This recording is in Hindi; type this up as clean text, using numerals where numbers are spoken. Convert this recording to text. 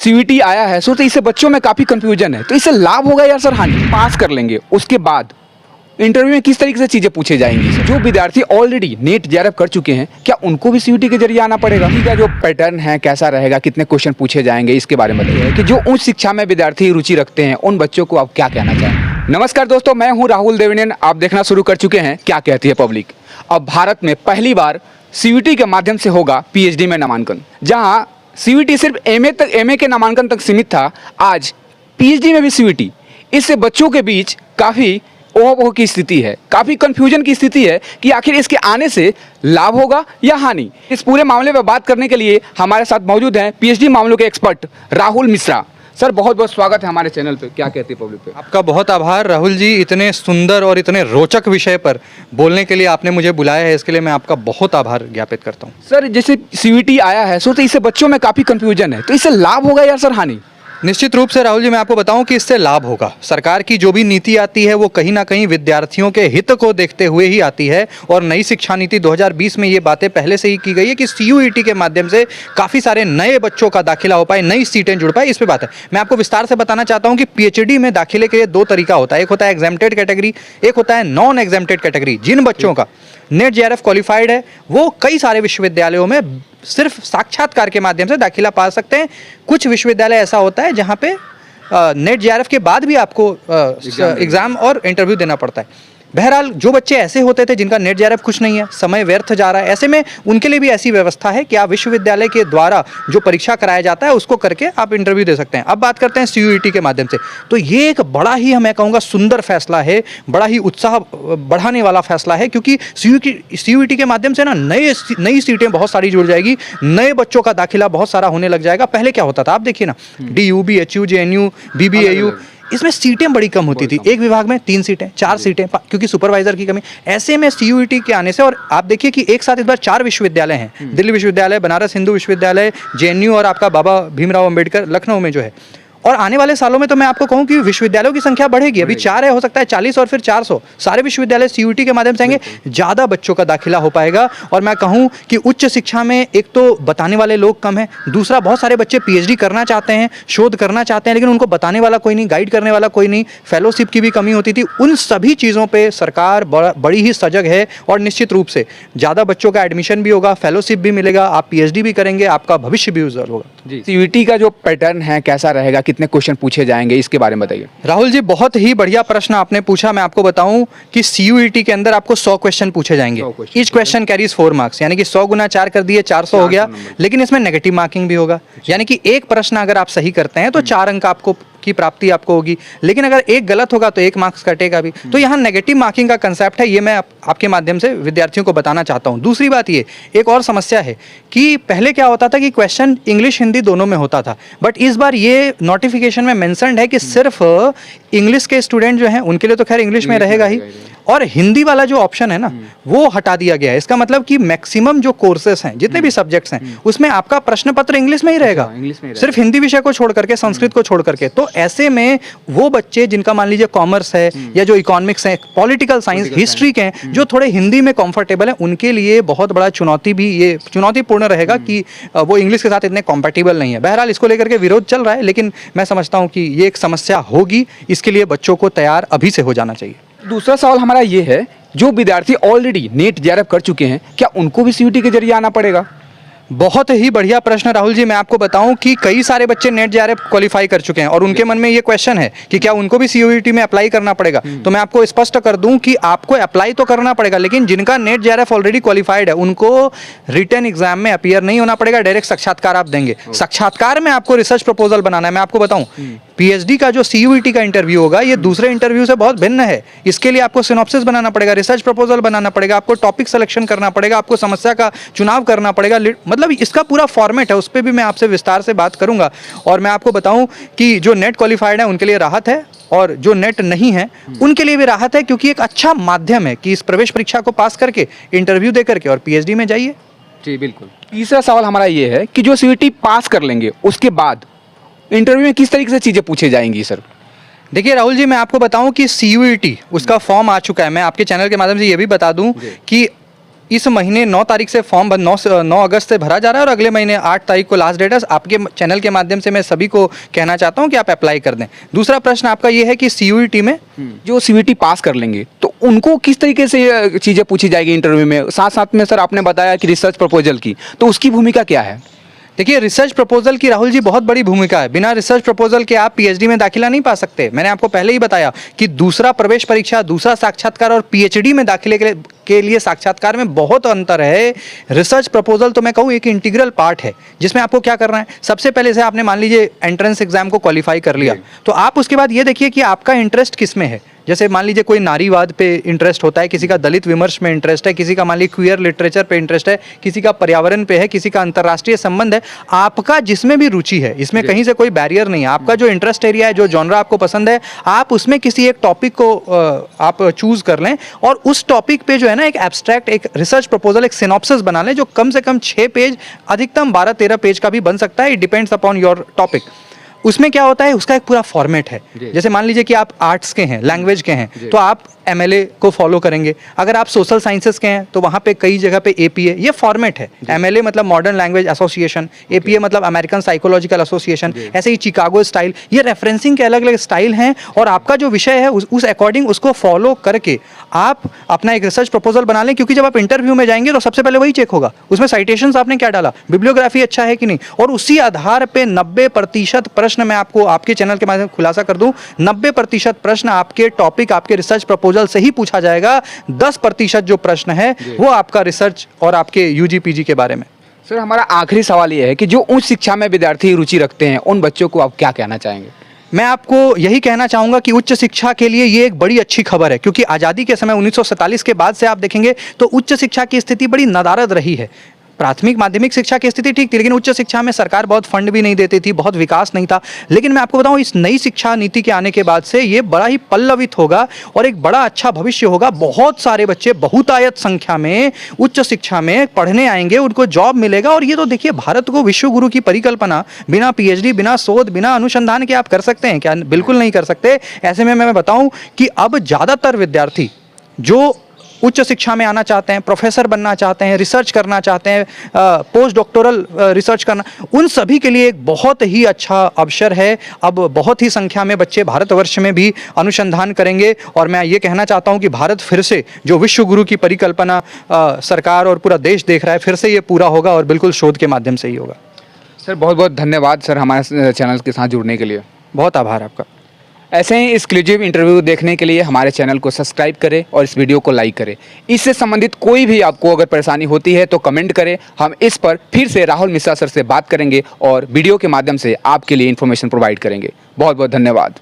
सीयूईटी आया है सो तो इससे बच्चों में काफ़ी कंफ्यूजन है, तो इससे लाभ होगा या सर हानि? पास कर लेंगे उसके बाद इंटरव्यू में किस तरीके से चीज़ें पूछे जाएंगी सर? जो विद्यार्थी ऑलरेडी नेट जेआरएफ कर चुके हैं क्या उनको भी सीयूईटी के जरिए आना पड़ेगा? इसका जो पैटर्न है कैसा रहेगा, कितने क्वेश्चन पूछे जाएंगे, इसके बारे में बताइए कि जो उच्च शिक्षा में विद्यार्थी रुचि रखते हैं उन बच्चों को आप क्या कहना चाहें? नमस्कार दोस्तों, मैं हूँ राहुल देवनियन। आप देखना शुरू कर चुके हैं क्या कहती है पब्लिक। अब भारत में पहली बार सीयूईटी के माध्यम से होगा पीएचडी में नामांकन। जहाँ सीयूईटी सिर्फ एमए के नामांकन तक सीमित था, आज पीएचडी में भी सीयूईटी। इससे बच्चों के बीच काफ़ी ओह की स्थिति है, काफ़ी कंफ्यूजन की स्थिति है कि आखिर इसके आने से लाभ होगा या हानि। इस पूरे मामले पर बात करने के लिए हमारे साथ मौजूद हैं पीएचडी मामलों के एक्सपर्ट राहुल मिश्रा। सर बहुत बहुत स्वागत है हमारे चैनल पे क्या कहती है पब्लिक पे। आपका बहुत आभार राहुल जी, इतने सुंदर और इतने रोचक विषय पर बोलने के लिए आपने मुझे बुलाया है, इसके लिए मैं आपका बहुत आभार ज्ञापित करता हूँ। सर जैसे सीयूईटी आया है सो तो इससे बच्चों में काफ़ी कंफ्यूजन है, तो इससे लाभ होगा या सर हानि? निश्चित रूप से राहुल जी, मैं आपको बताऊं कि इससे लाभ होगा। सरकार की जो भी नीति आती है वो कहीं ना कहीं विद्यार्थियों के हित को देखते हुए ही आती है, और नई शिक्षा नीति 2020 में ये बातें पहले से ही की गई है कि सीयूईटी के माध्यम से काफ़ी सारे नए बच्चों का दाखिला हो पाए, नई सीटें जुड़ पाए। इस पर बात है, मैं आपको विस्तार से बताना चाहता हूँ कि पीएचडी में दाखिले के लिए दो तरीका होता है। एक होता है एग्जेम्प्टेड कैटेगरी, एक होता है नॉन एग्जेम्प्टेड कैटेगरी। जिन बच्चों का नेट जेआरएफ क्वालिफाइड है वो कई सारे विश्वविद्यालयों में सिर्फ साक्षात्कार के माध्यम से दाखिला पा सकते हैं। कुछ विश्वविद्यालय ऐसा होता है जहाँ पे नेट जेआरएफ के बाद भी आपको एग्ज़ाम और इंटरव्यू देना पड़ता है। बहरहाल जो बच्चे ऐसे होते थे जिनका नेट जेआरएफ कुछ नहीं है, समय व्यर्थ जा रहा है, ऐसे में उनके लिए भी ऐसी व्यवस्था है कि आप विश्वविद्यालय के द्वारा जो परीक्षा कराया जाता है उसको करके आप इंटरव्यू दे सकते हैं। अब बात करते हैं सीयूईटी के माध्यम से, तो ये एक बड़ा ही मैं कहूँगा सुंदर फैसला है, बड़ा ही उत्साह बढ़ाने वाला फैसला है, क्योंकि सीयूईटी के माध्यम से ना नई सीटें बहुत सारी जुड़ जाएगी, नए बच्चों का दाखिला बहुत सारा होने लग जाएगा। पहले क्या होता था आप देखिए ना, DU, BHU, JNU, BBAU, इसमें सीटें बड़ी कम होती थी। एक विभाग में 3 सीटें, 4 सीटें, क्योंकि सुपरवाइजर की कमी। ऐसे में सीयूईटी के आने से, और आप देखिए कि एक साथ इस बार 4 विश्वविद्यालय हैं, दिल्ली विश्वविद्यालय, बनारस हिंदू विश्वविद्यालय, JNU और आपका बाबा भीमराव अंबेडकर लखनऊ में जो है। और आने वाले सालों में तो मैं आपको कहूं कि विश्वविद्यालयों की संख्या बढ़ेगी। अभी 4 है, हो सकता है 40 और फिर 400 सारे विश्वविद्यालय सीयूईटी के माध्यम से आएंगे, ज़्यादा बच्चों का दाखिला हो पाएगा। और मैं कहूं कि उच्च शिक्षा में एक तो बताने वाले लोग कम हैं, दूसरा बहुत सारे बच्चे पीएचडी करना चाहते हैं, शोध करना चाहते हैं, लेकिन उनको बताने वाला कोई नहीं, गाइड करने वाला कोई नहीं, फेलोशिप की भी कमी होती थी। उन सभी चीज़ों पर सरकार बड़ी ही सजग है, और निश्चित रूप से ज़्यादा बच्चों का एडमिशन भी होगा, फेलोशिप भी मिलेगा, आप पीएचडी भी करेंगे, आपका भविष्य भी उज्जवल होगा। जी, सीयूईटी का जो पैटर्न है कैसा रहेगा, कितने क्वेश्चन पूछे जाएंगे, इसके बारे में बताइए। राहुल जी बहुत ही बढ़िया प्रश्न आपने पूछा। मैं आपको बताऊं कि सीयूईटी के अंदर आपको 100 क्वेश्चन पूछे जाएंगे। ईच क्वेश्चन कैरीज 4 मार्क्स, यानी कि 100 गुना 4 कर दिए 400 हो गया। लेकिन इसमें नेगेटिव मार्किंग भी होगा, यानी कि एक प्रश्न अगर आप सही करते हैं तो 4 अंक आपको की प्राप्ति आपको होगी, लेकिन अगर एक गलत होगा तो 1 मार्क्स कटेगा भी। तो यहाँ नेगेटिव मार्किंग का कंसेप्ट है, ये मैं आपके माध्यम से विद्यार्थियों को बताना चाहता हूँ। दूसरी बात ये, एक और समस्या है कि पहले क्या होता था कि क्वेश्चन इंग्लिश हिंदी दोनों में होता था, बट इस बार ये नोटिफिकेशन में मेंशन्ड है कि सिर्फ इंग्लिश के स्टूडेंट जो हैं उनके लिए तो खैर इंग्लिश में रहेगा ही, और हिंदी वाला जो ऑप्शन है ना वो हटा दिया गया है। इसका मतलब कि मैक्सिमम जो कोर्सेस हैं, जितने भी सब्जेक्ट्स हैं, उसमें आपका प्रश्न पत्र इंग्लिश में ही रहेगा, सिर्फ हिंदी विषय को छोड़ करके, संस्कृत को छोड़ करके। तो ऐसे में वो बच्चे जिनका मान लीजिए कॉमर्स है या जो इकोनॉमिक्स है, पॉलिटिकल साइंस, हिस्ट्री के हैं, जो थोड़े हिंदी में कंफर्टेबल है, उनके लिए बहुत बड़ा चुनौतीपूर्ण रहेगा कि वो इंग्लिश के साथ इतने कॉम्पेटिबल नहीं है। बहरहाल इसको लेकर के विरोध चल रहा है, लेकिन मैं समझता हूँ कि ये एक समस्या होगी, इसके लिए बच्चों को तैयार अभी से हो जाना चाहिए। दूसरा सवाल हमारा ये है, जो विद्यार्थी ऑलरेडी नेट जेआरएफ कर चुके हैं क्या उनको भी सीयूईटी के जरिए आना पड़ेगा? बहुत ही बढ़िया प्रश्न राहुल जी। मैं आपको बताऊं कि कई सारे बच्चे नेट जेआरएफ क्वालिफाई कर चुके हैं और उनके मन में ये क्वेश्चन है कि क्या उनको भी सीयूईटी में अप्लाई करना पड़ेगा। तो मैं आपको स्पष्ट कर दूं कि आपको अप्लाई तो करना पड़ेगा, लेकिन जिनका नेट जेआरएफ ऑलरेडी क्वालिफाइड है उनको रिटन एग्जाम में अपीयर नहीं होना पड़ेगा, डायरेक्ट साक्षात्कार आप देंगे। साक्षात्कार में आपको रिसर्च प्रपोजल बनाना है। मैं आपको बताऊं पीएचडी का जो सीयूईटी का इंटरव्यू होगा ये दूसरे इंटरव्यू से बहुत भिन्न है। इसके लिए आपको सिनॉप्सिस बनाना पड़ेगा, रिसर्च प्रपोजल बनाना पड़ेगा, आपको टॉपिक सिलेक्शन करना पड़ेगा, आपको समस्या का चुनाव करना पड़ेगा। मतलब इसका पूरा फॉर्मेट है, उस पर भी मैं आपसे विस्तार से बात करूंगा। और मैं आपको बताऊं कि जो नेट क्वालिफाइड है उनके लिए राहत है, और जो नेट नहीं है उनके लिए भी राहत है, क्योंकि एक अच्छा माध्यम है कि इस प्रवेश परीक्षा को पास करके इंटरव्यू दे करके और पीएचडी में जाइए। जी बिल्कुल। तीसरा सवाल हमारा ये है कि जो सीयूईटी पास कर लेंगे उसके बाद इंटरव्यू में किस तरीके से चीज़ें पूछी जाएंगी सर? देखिए राहुल जी, मैं आपको बताऊं कि सीयूईटी उसका फॉर्म आ चुका है। मैं आपके चैनल के माध्यम से ये भी बता दूं कि इस महीने 9 तारीख से फॉर्म 9 अगस्त से भरा जा रहा है और अगले महीने 8 तारीख को लास्ट डेट है। आपके चैनल के माध्यम से मैं सभी को कहना चाहता हूं कि आप अप्लाई कर दें। दूसरा प्रश्न आपका ये है कि सीयूईटी में जो सीयूईटी पास कर लेंगे तो उनको किस तरीके से ये चीज़ें पूछी जाएगी इंटरव्यू में? साथ साथ में सर आपने बताया कि रिसर्च प्रपोजल की, तो उसकी भूमिका क्या है? देखिए, रिसर्च प्रपोजल की राहुल जी बहुत बड़ी भूमिका है। बिना रिसर्च प्रपोजल के आप पीएचडी में दाखिला नहीं पा सकते। मैंने आपको पहले ही बताया कि दूसरा प्रवेश परीक्षा, दूसरा साक्षात्कार और पीएचडी में दाखिले के लिए साक्षात्कार में बहुत अंतर है। रिसर्च प्रपोजल तो मैं कहूँ एक इंटीग्रल पार्ट है, जिसमें आपको क्या करना है, सबसे पहले से आपने मान लीजिए एंट्रेंस एग्जाम को क्वालिफाई कर लिया, तो आप उसके बाद ये देखिए कि आपका इंटरेस्ट किस में है। जैसे मान लीजिए कोई नारीवाद पे इंटरेस्ट होता है, किसी का दलित विमर्श में इंटरेस्ट है, किसी का मान लीजिए क्वियर लिटरेचर पे इंटरेस्ट है, किसी का पर्यावरण पे है, किसी का अंतर्राष्ट्रीय संबंध है। आपका जिसमें भी रुचि है, इसमें कहीं से कोई बैरियर नहीं है। आपका जो इंटरेस्ट एरिया है, जो जॉनरा आपको पसंद है, आप उसमें किसी एक टॉपिक को आप चूज कर लें और उस टॉपिक पे जो है ना एक एब्स्ट्रैक्ट, एक रिसर्च प्रपोजल, एक सिनॉप्सिस बना लें जो कम से कम 6 पेज, अधिकतम 12-13 पेज का भी बन सकता है। It depends upon your topic. उसमें क्या होता है, उसका एक पूरा फॉर्मेट है। जैसे मान लीजिए कि आप आर्ट्स के हैं, लैंग्वेज के हैं, तो आप एमएलए को फॉलो करेंगे। अगर आप सोशल साइंसेस के हैं तो वहाँ पे कई जगह पे एपीए, ये फॉर्मेट है। एमएलए मतलब मॉडर्न लैंग्वेज एसोसिएशन, एपीए मतलब अमेरिकन साइकोलॉजिकल एसोसिएशन, ऐसे ही चिकागो स्टाइल, ये रेफरेंसिंग के अलग अलग स्टाइल हैं। और आपका जो विषय है उस अकॉर्डिंग उसको फॉलो करके आप अपना एक रिसर्च प्रपोजल बना लें। क्योंकि जब आप इंटरव्यू में जाएंगे तो सबसे पहले वही चेक होगा, उसमें साइटेशंस आपने क्या डाला, बिब्लियोग्राफी अच्छा है कि नहीं। और उसी आधार पे 90% प्रश्न, मैं आपको आपके चैनल के माध्यम से खुलासा कर दूं, 90% प्रश्न आपके टॉपिक, आपके रिसर्च प्रपोजल से ही पूछा जाएगा। 10% जो प्रश्न है वो आपका रिसर्च और आपके यूजी पीजी के बारे में। सर हमारा आखिरी सवाल ये है कि जो उच्च शिक्षा में विद्यार्थी रुचि रखते हैं उन बच्चों को आप क्या कहना चाहेंगे? मैं आपको यही कहना चाहूंगा कि उच्च शिक्षा के लिए ये एक बड़ी अच्छी खबर है, क्योंकि आज़ादी के समय 1947 के बाद से आप देखेंगे तो उच्च शिक्षा की स्थिति बड़ी नदारद रही है। प्राथमिक माध्यमिक शिक्षा की स्थिति ठीक थी, लेकिन उच्च शिक्षा में सरकार बहुत फंड भी नहीं देती थी, बहुत विकास नहीं था। लेकिन मैं आपको बताऊं, इस नई शिक्षा नीति के आने के बाद से ये बड़ा ही पल्लवित होगा और एक बड़ा अच्छा भविष्य होगा। बहुत सारे बच्चे बहुतायत संख्या में उच्च शिक्षा में पढ़ने आएंगे, उनको जॉब मिलेगा। और ये तो देखिए, भारत को विश्व गुरु की परिकल्पना बिना पीएचडी, बिना शोध, बिना अनुसंधान के आप कर सकते हैं क्या? बिल्कुल नहीं कर सकते। ऐसे में मैं बताऊं कि अब ज़्यादातर विद्यार्थी जो उच्च शिक्षा में आना चाहते हैं, प्रोफेसर बनना चाहते हैं, रिसर्च करना चाहते हैं, पोस्ट डॉक्टोरल रिसर्च करना, उन सभी के लिए एक बहुत ही अच्छा अवसर है। अब बहुत ही संख्या में बच्चे भारतवर्ष में भी अनुसंधान करेंगे और मैं ये कहना चाहता हूं कि भारत फिर से जो विश्व गुरु की परिकल्पना सरकार और पूरा देश देख रहा है, फिर से ये पूरा होगा और बिल्कुल शोध के माध्यम से ही होगा। सर बहुत बहुत धन्यवाद सर हमारे चैनल के साथ जुड़ने के लिए। बहुत आभार आपका। ऐसे ही एक्सक्लूसिव इंटरव्यू देखने के लिए हमारे चैनल को सब्सक्राइब करें और इस वीडियो को लाइक करें। इससे संबंधित कोई भी आपको अगर परेशानी होती है तो कमेंट करें, हम इस पर फिर से राहुल मिश्रा सर से बात करेंगे और वीडियो के माध्यम से आपके लिए इन्फॉर्मेशन प्रोवाइड करेंगे। बहुत बहुत धन्यवाद।